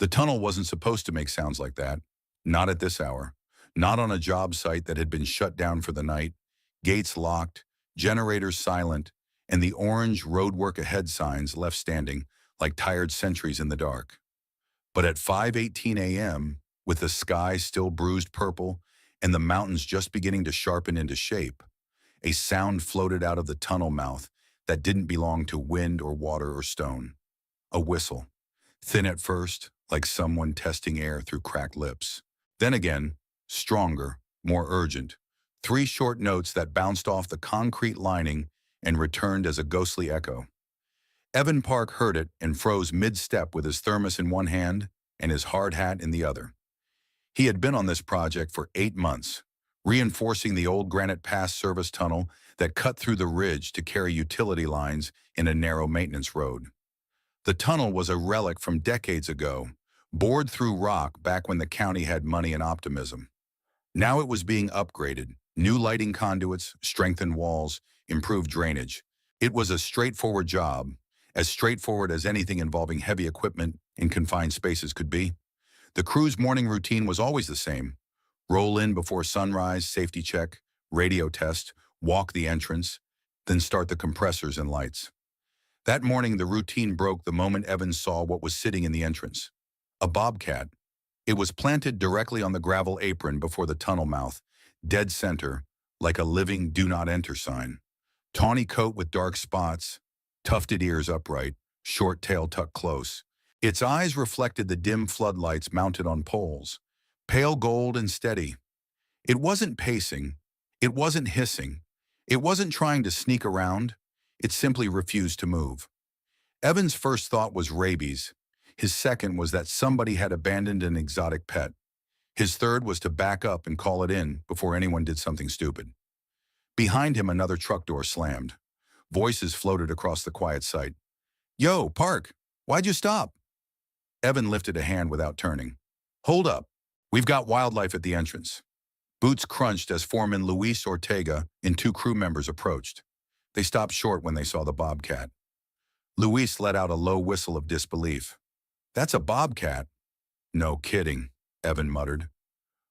The tunnel wasn't supposed to make sounds like that. Not at this hour. Not on a job site that had been shut down for the night, gates locked, generators silent, and the orange roadwork ahead signs left standing like tired sentries in the dark. But at 5:18 a.m., with the sky still bruised purple and the mountains just beginning to sharpen into shape, a sound floated out of the tunnel mouth that didn't belong to wind or water or stone. A whistle. Thin at first, like someone testing air through cracked lips. Then again, stronger, more urgent. Three short notes that bounced off the concrete lining and returned as a ghostly echo. Evan Park heard it and froze mid-step with his thermos in one hand and his hard hat in the other. He had been on this project for 8 months, reinforcing the old Granite Pass service tunnel that cut through the ridge to carry utility lines in a narrow maintenance road. The tunnel was a relic from decades ago, bored through rock back when the county had money and optimism. Now it was being upgraded, new lighting conduits, strengthened walls, improved drainage. It was a straightforward job, as straightforward as anything involving heavy equipment in confined spaces could be. The crew's morning routine was always the same. Roll in before sunrise, safety check, radio test, walk the entrance, then start the compressors and lights. That morning, the routine broke the moment Evans saw what was sitting in the entrance. A bobcat. It was planted directly on the gravel apron before the tunnel mouth, dead center, like a living "Do Not Enter" sign. Tawny coat with dark spots, tufted ears upright, short tail tucked close. Its eyes reflected the dim floodlights mounted on poles, pale gold and steady. It wasn't pacing. It wasn't hissing. It wasn't trying to sneak around. It simply refused to move. Evan's first thought was rabies. His second was that somebody had abandoned an exotic pet. His third was to back up and call it in before anyone did something stupid. Behind him, another truck door slammed. Voices floated across the quiet site. "Yo, Park, why'd you stop?" Evan lifted a hand without turning. "Hold up. We've got wildlife at the entrance." Boots crunched as Foreman Luis Ortega and two crew members approached. They stopped short when they saw the bobcat. Luis let out a low whistle of disbelief. "That's a bobcat." "No kidding," Evan muttered.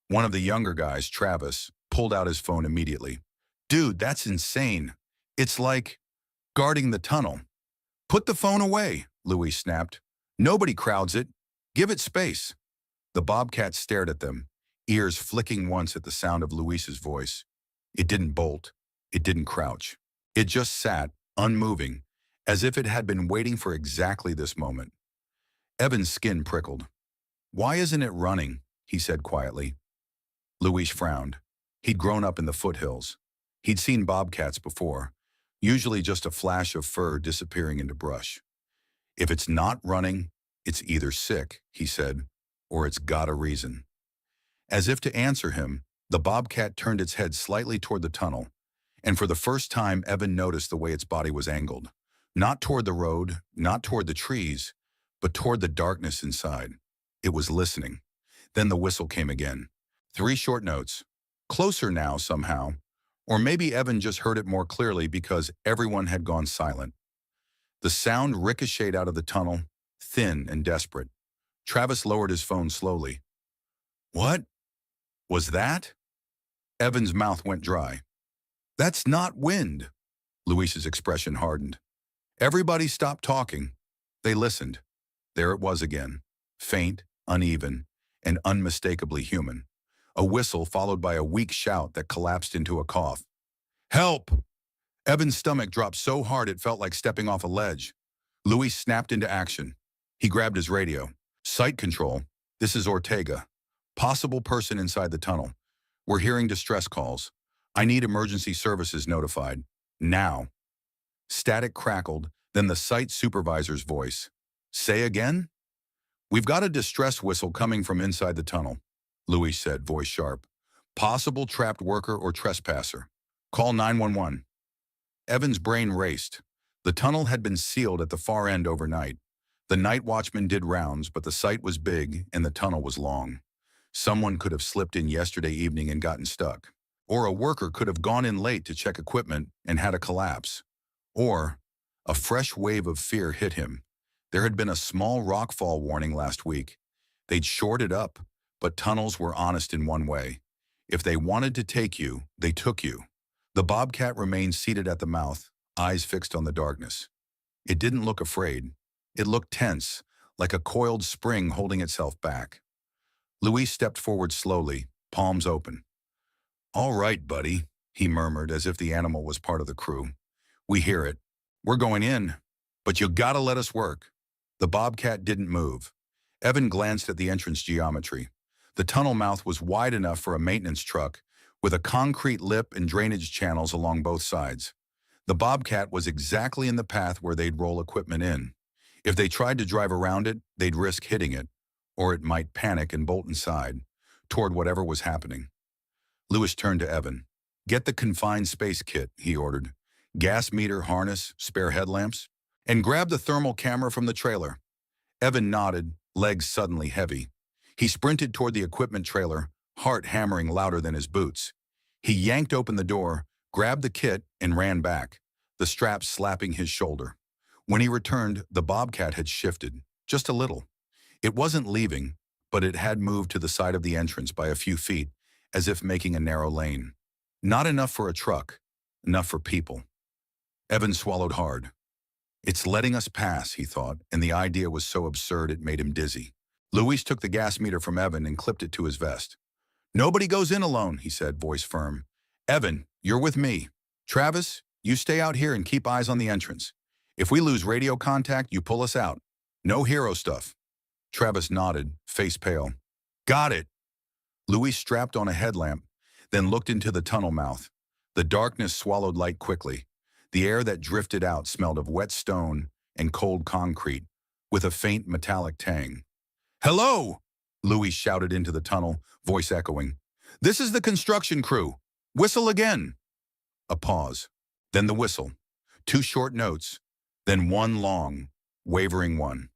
One of the younger guys, Travis, pulled out his phone immediately. "Dude, that's insane. It's like guarding the tunnel." "Put the phone away," Luis snapped. "Nobody crowds it. Give it space." The bobcat stared at them, ears flicking once at the sound of Luis's voice. It didn't bolt. It didn't crouch. It just sat, unmoving, as if it had been waiting for exactly this moment. Evan's skin prickled. "Why isn't it running?" he said quietly. Luis frowned. He'd grown up in the foothills. He'd seen bobcats before, usually just a flash of fur disappearing into brush. "If it's not running, it's either sick," he said, "or it's got a reason." As if to answer him, the bobcat turned its head slightly toward the tunnel, and for the first time Evan noticed the way its body was angled. Not toward the road, not toward the trees, but toward the darkness inside. It was listening. Then the whistle came again. 3 short notes. Closer now, somehow. Or maybe Evan just heard it more clearly because everyone had gone silent. The sound ricocheted out of the tunnel, thin and desperate. Travis lowered his phone slowly. "What was that?" Evan's mouth went dry. "That's not wind." Luis's expression hardened. Everybody stopped talking. They listened. There it was again, faint, uneven, and unmistakably human. A whistle followed by a weak shout that collapsed into a cough. "Help!" Evan's stomach dropped so hard it felt like stepping off a ledge. Luis snapped into action. He grabbed his radio. "Site control. This is Ortega. Possible person inside the tunnel. We're hearing distress calls. I need emergency services notified. Now." Static crackled, then the site supervisor's voice. "Say again?" "We've got a distress whistle coming from inside the tunnel," Luis said, voice sharp. "Possible trapped worker or trespasser. Call 911. Evan's brain raced. The tunnel had been sealed at the far end overnight. The night watchman did rounds, but the site was big and the tunnel was long. Someone could have slipped in yesterday evening and gotten stuck. Or a worker could have gone in late to check equipment and had a collapse. Or a fresh wave of fear hit him. There had been a small rockfall warning last week. They'd shored it up, but tunnels were honest in one way. If they wanted to take you, they took you. The bobcat remained seated at the mouth, eyes fixed on the darkness. It didn't look afraid. It looked tense, like a coiled spring holding itself back. Luis stepped forward slowly, palms open. "All right, buddy," he murmured as if the animal was part of the crew. "We hear it. We're going in, but you gotta let us work." The bobcat didn't move. Evan glanced at the entrance geometry. The tunnel mouth was wide enough for a maintenance truck, with a concrete lip and drainage channels along both sides. The bobcat was exactly in the path where they'd roll equipment in. If they tried to drive around it, they'd risk hitting it, or it might panic and bolt inside, toward whatever was happening. Lewis turned to Evan. "Get the confined space kit," he ordered. "Gas meter, harness, spare headlamps, and grab the thermal camera from the trailer." Evan nodded, legs suddenly heavy. He sprinted toward the equipment trailer, heart hammering louder than his boots. He yanked open the door, grabbed the kit, and ran back, the strap slapping his shoulder. When he returned, the bobcat had shifted, just a little. It wasn't leaving, but it had moved to the side of the entrance by a few feet, as if making a narrow lane. Not enough for a truck, enough for people. Evan swallowed hard. "It's letting us pass," he thought, and the idea was so absurd it made him dizzy. Luis took the gas meter from Evan and clipped it to his vest. "Nobody goes in alone," he said, voice firm. "Evan, you're with me. Travis, you stay out here and keep eyes on the entrance. If we lose radio contact, you pull us out. No hero stuff." Travis nodded, face pale. "Got it." Luis strapped on a headlamp, then looked into the tunnel mouth. The darkness swallowed light quickly. The air that drifted out smelled of wet stone and cold concrete, with a faint metallic tang. "Hello!" Luis shouted into the tunnel, voice echoing. "This is the construction crew. Whistle again." A pause. Then the whistle. 2 short notes. Then one long, wavering one.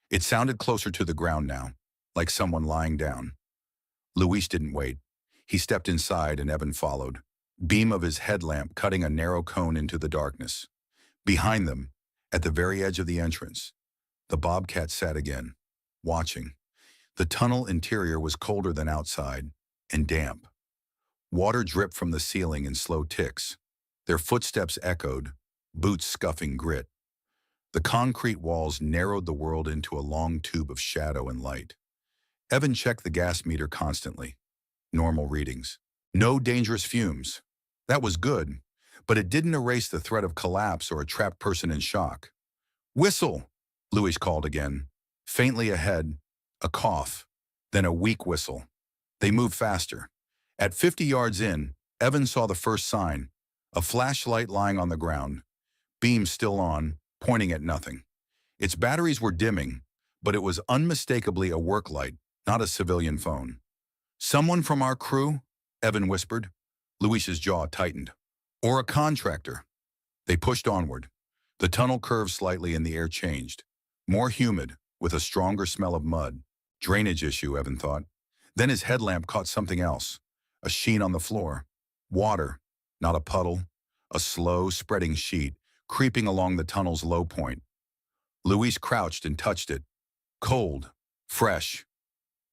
It sounded closer to the ground now, like someone lying down. Luis didn't wait. He stepped inside and Evan followed, beam of his headlamp cutting a narrow cone into the darkness. Behind them, at the very edge of the entrance, the bobcat sat again, watching. The tunnel interior was colder than outside, and damp. Water dripped from the ceiling in slow ticks. Their footsteps echoed, boots scuffing grit. The concrete walls narrowed the world into a long tube of shadow and light. Evan checked the gas meter constantly. Normal readings. No dangerous fumes. That was good, but it didn't erase the threat of collapse or a trapped person in shock. "Whistle!" Luis called again. Faintly ahead, a cough, then a weak whistle. They moved faster. At 50 yards in, Evan saw the first sign, a flashlight lying on the ground, beam still on, pointing at nothing. Its batteries were dimming, but it was unmistakably a work light, not a civilian phone. "Someone from our crew?" Evan whispered. Luis's jaw tightened. "Or a contractor." They pushed onward. The tunnel curved slightly and the air changed. More humid, with a stronger smell of mud. Drainage issue, Evan thought. Then his headlamp caught something else. A sheen on the floor. Water, not a puddle. A slow, spreading sheet, creeping along the tunnel's low point. Luis crouched and touched it. Cold. Fresh.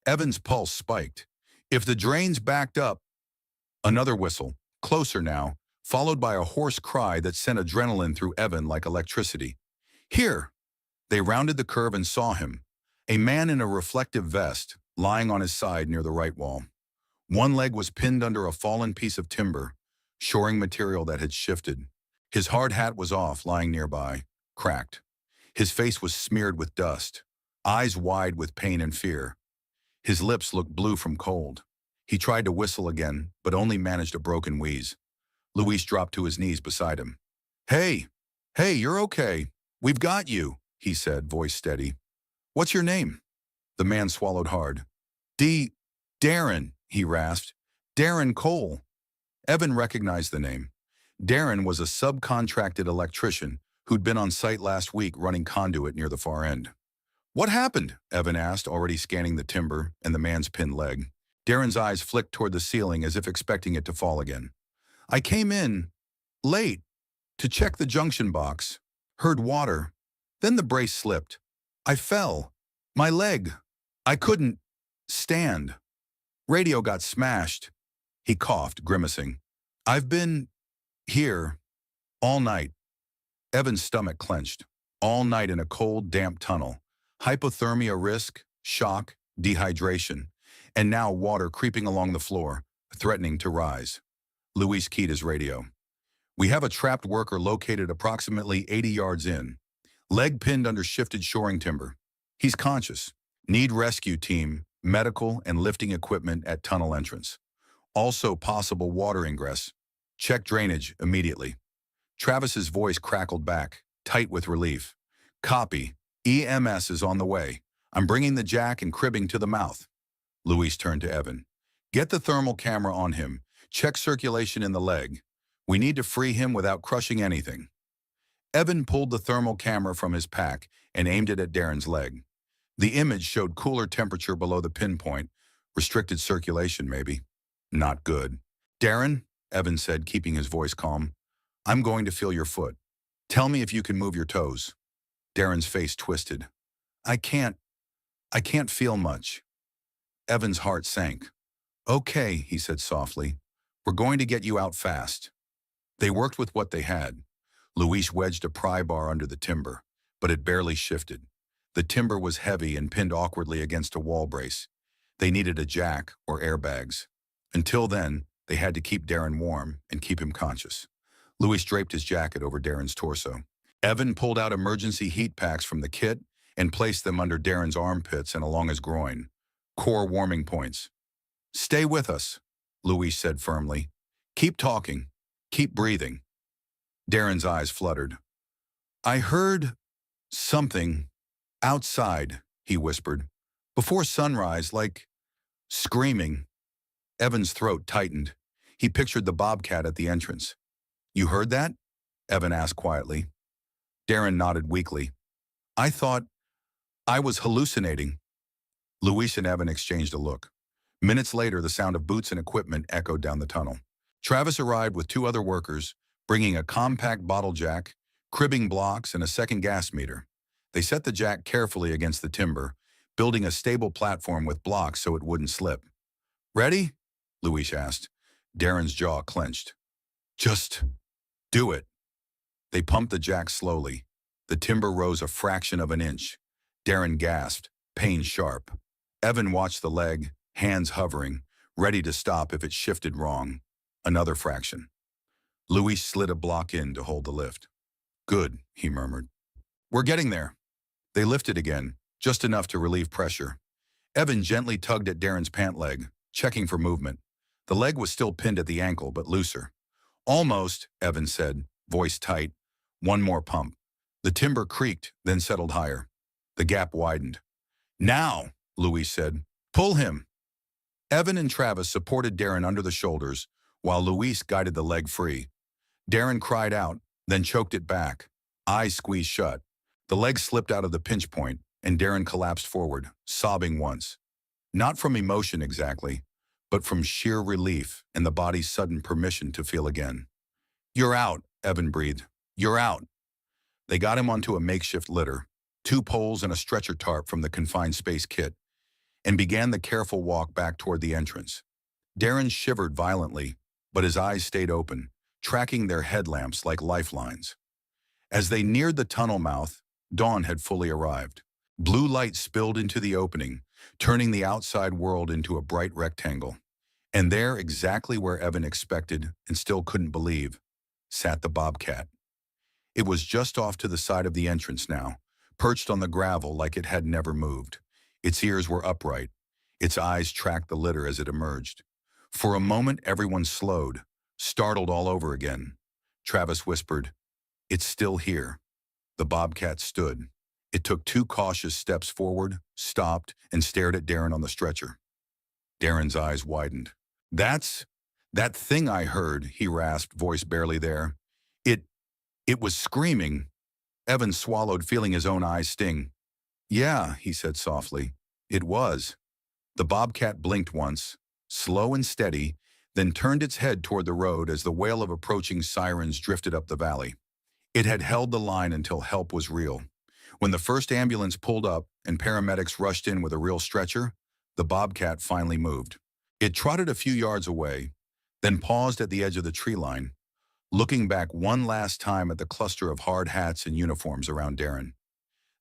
Evan's pulse spiked. "If the drain's backed up..." Another whistle, closer now, followed by a hoarse cry that sent adrenaline through Evan like electricity. "Here!" They rounded the curve and saw him, a man in a reflective vest, lying on his side near the right wall. One leg was pinned under a fallen piece of timber, shoring material that had shifted. His hard hat was off, lying nearby, cracked. His face was smeared with dust, eyes wide with pain and fear. His lips looked blue from cold. He tried to whistle again, but only managed a broken wheeze. Luis dropped to his knees beside him. Hey, you're okay. We've got you," he said, voice steady. "What's your name?" The man swallowed hard. Darren, he rasped. "Darren Cole." Evan recognized the name. Darren was a subcontracted electrician who'd been on site last week running conduit near the far end. "What happened?" Evan asked, already scanning the timber and the man's pinned leg. Darren's eyes flicked toward the ceiling as if expecting it to fall again. "I came in late to check the junction box, heard water, then the brace slipped. I fell. My leg. I couldn't stand. Radio got smashed. He coughed, grimacing. I've been here all night. Evan's stomach clenched. All night in a cold, damp tunnel. Hypothermia risk, shock, dehydration. And now water creeping along the floor, threatening to rise. Luis keyed his radio. We have a trapped worker located approximately 80 yards in. Leg pinned under shifted shoring timber. He's conscious. Need rescue team, medical and lifting equipment at tunnel entrance. Also possible water ingress. Check drainage immediately. Travis's voice crackled back, tight with relief. Copy. EMS is on the way. I'm bringing the jack and cribbing to the mouth. Luis turned to Evan. Get the thermal camera on him. Check circulation in the leg. We need to free him without crushing anything. Evan pulled the thermal camera from his pack and aimed it at Darren's leg. The image showed cooler temperature below the pinpoint. Restricted circulation, maybe. Not good. Darren, Evan said, keeping his voice calm, I'm going to feel your foot. Tell me if you can move your toes. Darren's face twisted. I can't feel much. Evan's heart sank. Okay, he said softly. We're going to get you out fast. They worked with what they had. Luis wedged a pry bar under the timber, but it barely shifted. The timber was heavy and pinned awkwardly against a wall brace. They needed a jack or airbags. Until then, they had to keep Darren warm and keep him conscious. Luis draped his jacket over Darren's torso. Evan pulled out emergency heat packs from the kit and placed them under Darren's armpits and along his groin. Core warming points. Stay with us, Luis said firmly. Keep talking. Keep breathing. Darren's eyes fluttered. I heard something outside, he whispered. Before sunrise, like screaming. Evan's throat tightened. He pictured the bobcat at the entrance. You heard that? Evan asked quietly. Darren nodded weakly. I thought I was hallucinating. Luis and Evan exchanged a look. Minutes later, the sound of boots and equipment echoed down the tunnel. Travis arrived with two other workers, bringing a compact bottle jack, cribbing blocks, and a second gas meter. They set the jack carefully against the timber, building a stable platform with blocks so it wouldn't slip. Ready? Luis asked. Darren's jaw clenched. Just do it. They pumped the jack slowly. The timber rose a fraction of an inch. Darren gasped, pain sharp. Evan watched the leg, hands hovering, ready to stop if it shifted wrong. Another fraction. Luis slid a block in to hold the lift. Good, he murmured. We're getting there. They lifted again, just enough to relieve pressure. Evan gently tugged at Darren's pant leg, checking for movement. The leg was still pinned at the ankle, but looser. Almost, Evan said, voice tight. One more pump. The timber creaked, then settled higher. The gap widened. Now, Luis said, pull him. Evan and Travis supported Darren under the shoulders, while Luis guided the leg free. Darren cried out, then choked it back. Eyes squeezed shut. The leg slipped out of the pinch point, and Darren collapsed forward, sobbing once. Not from emotion exactly, but from sheer relief and the body's sudden permission to feel again. You're out, Evan breathed. You're out. They got him onto a makeshift litter, 2 poles and a stretcher tarp from the confined space kit, and began the careful walk back toward the entrance. Darren shivered violently, but his eyes stayed open, tracking their headlamps like lifelines. As they neared the tunnel mouth, dawn had fully arrived. Blue light spilled into the opening, turning the outside world into a bright rectangle. And there, exactly where Evan expected and still couldn't believe, sat the bobcat. It was just off to the side of the entrance now, perched on the gravel like it had never moved. Its ears were upright. Its eyes tracked the litter as it emerged. For a moment, everyone slowed, startled all over again. Travis whispered, "It's still here." The bobcat stood. It took 2 cautious steps forward, stopped, and stared at Darren on the stretcher. Darren's eyes widened. That thing I heard," he rasped, voice barely there. It was screaming." Evan swallowed, feeling his own eyes sting. "Yeah," he said softly. "It was." The bobcat blinked once, slow and steady, then turned its head toward the road as the wail of approaching sirens drifted up the valley. It had held the line until help was real. When the first ambulance pulled up and paramedics rushed in with a real stretcher, the Bobcat finally moved. It trotted a few yards away, then paused at the edge of the tree line, looking back one last time at the cluster of hard hats and uniforms around Darren.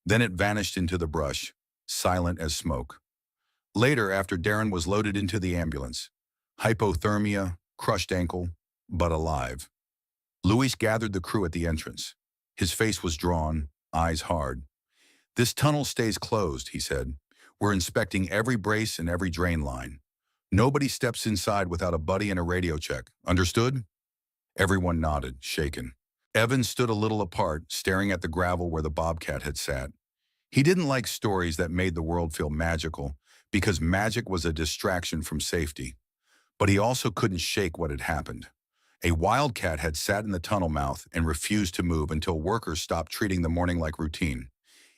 Then it vanished into the brush, silent as smoke. Later, after Darren was loaded into the ambulance, hypothermia, crushed ankle, but alive. Luis gathered the crew at the entrance. His face was drawn, eyes hard. "This tunnel stays closed," he said. "We're inspecting every brace and every drain line. Nobody steps inside without a buddy and a radio check. Understood?" Everyone nodded, shaken. Evan stood a little apart, staring at the gravel where the Bobcat had sat. He didn't like stories that made the world feel magical, because magic was a distraction from safety. But he also couldn't shake what had happened. A wildcat had sat in the tunnel mouth and refused to move until workers stopped treating the morning like routine.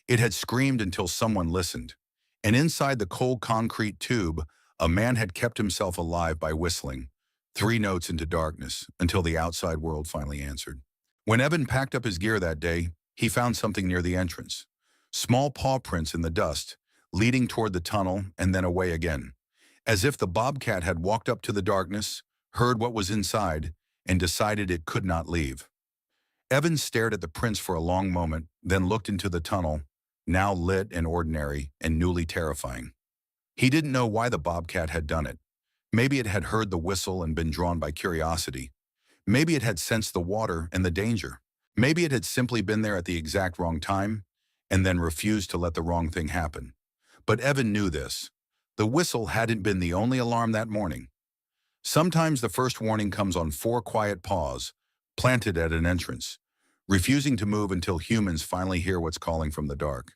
It had screamed until someone listened. And inside the cold concrete tube, a man had kept himself alive by whistling, 3 notes into darkness, until the outside world finally answered. When Evan packed up his gear that day, he found something near the entrance. Small paw prints in the dust, leading toward the tunnel and then away again. As if the Bobcat had walked up to the darkness, heard what was inside, and decided it could not leave. Evan stared at the prints for a long moment, then looked into the tunnel, now lit and ordinary and newly terrifying. He didn't know why the Bobcat had done it. Maybe it had heard the whistle and been drawn by curiosity. Maybe it had sensed the water and the danger. Maybe it had simply been there at the exact wrong time and then refused to let the wrong thing happen. But Evan knew this. The whistle hadn't been the only alarm that morning. Sometimes the first warning comes on 4 quiet paws, planted at an entrance, refusing to move until humans finally hear what's calling from the dark.